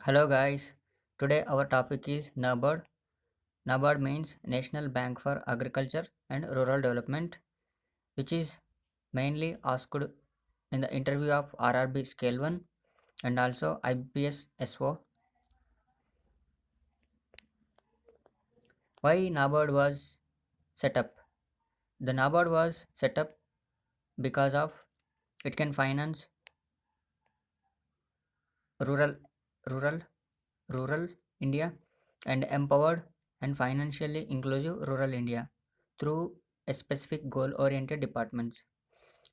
Hello guys, today our topic is NABARD. NABARD means National Bank for Agriculture and Rural Development, which is mainly asked in the interview of RRB Scale 1 and also IBPS SO. Why NABARD was set up? The NABARD was set up because of it can finance rural rural rural India and empowered and financially inclusive rural India through a specific goal oriented departments.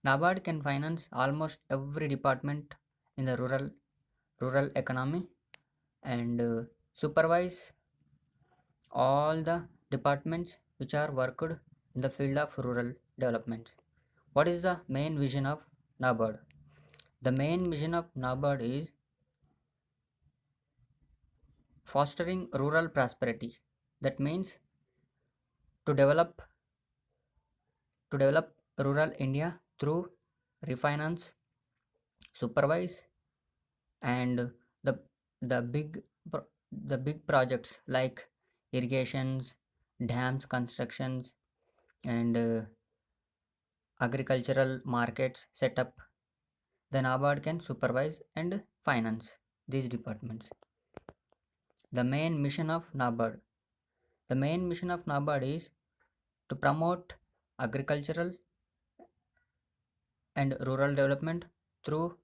NABARD can finance almost every department in the rural economy and supervise all the departments which are worked in the field of rural development. What is the main vision of NABARD? The main vision of NABARD is fostering rural prosperity. That means to develop to develop rural India through refinance, supervise, and the the the big projects like irrigations, dams constructions, and agricultural markets set up. The NABARD can supervise and finance these departments. The main mission of NABARD. The main mission of NABARD is to promote agricultural and rural development through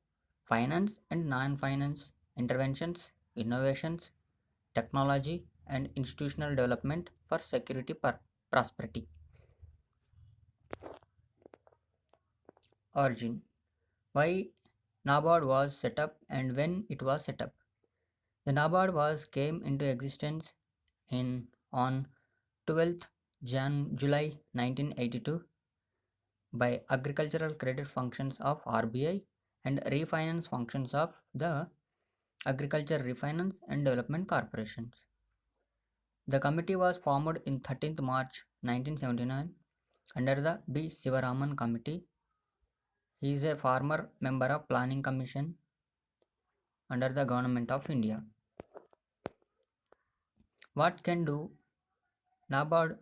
finance and non-finance interventions, innovations, technology, and institutional development for security prosperity. Origin. Why NABARD was set up and when it was set up. The NABARD was came into existence in on 12th July 1982 by agricultural credit functions of RBI and refinance functions of the Agriculture Refinance and Development Corporations. The committee was formed in 13th March 1979 under the B. Sivaraman Committee. He is a former member of Planning Commission under the Government of India. What can do NABARD?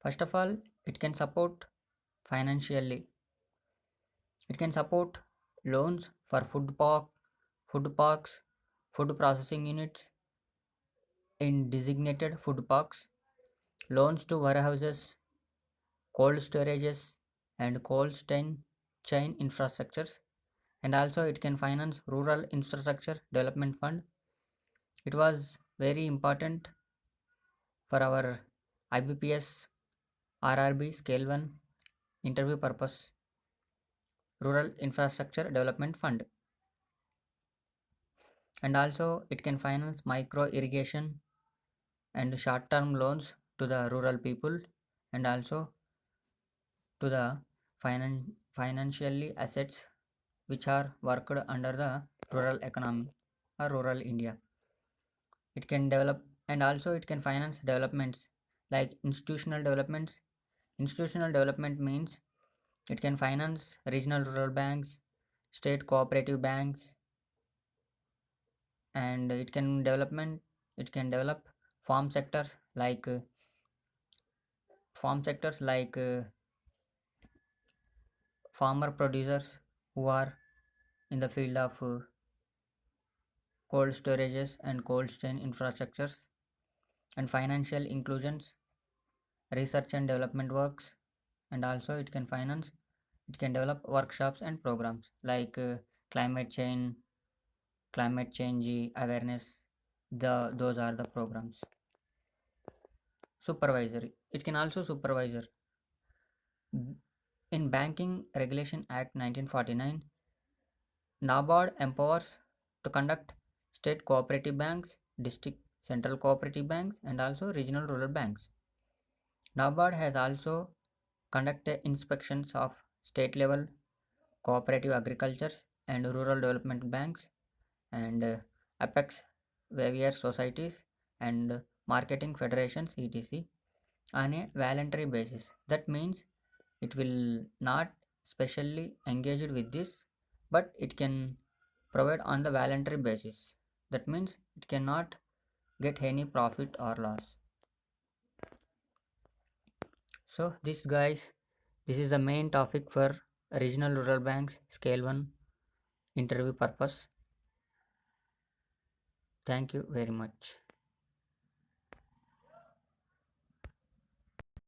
First of all, it can support financially. It can support loans for food parks, food processing units in designated food parks, loans to warehouses, cold storages, and chain infrastructures, and also it can finance rural infrastructure development fund. It was very important for our IBPS RRB scale 1 interview purpose, rural infrastructure development fund, and also it can finance micro irrigation and short term loans to the rural people, and also to the financially assets which are worked under the rural economy or rural India. It can develop and also it can finance developments like institutional developments. Institutional development means it can finance regional rural banks, state cooperative banks, and it can develop farm sectors like farm sectors like farmer producers who are in the field of cold storages and cold chain infrastructures and financial inclusions, research and development works, and also it can develop workshops and programs like climate change climate change awareness. Those are the programs. Supervisory, it can also supervisor in Banking Regulation Act 1949. NABARD empowers to conduct state cooperative banks, district central cooperative banks, and also regional rural banks. NABARD has also conducted inspections of state level cooperative agricultures and rural development banks and apex Wavier societies and marketing federations etc. on a voluntary basis. That means it will not specially engaged with this, but it can provide on the voluntary basis. That means it cannot get any profit or loss. So this guys, this is the main topic for regional rural banks scale 1 interview purpose. Thank you very much.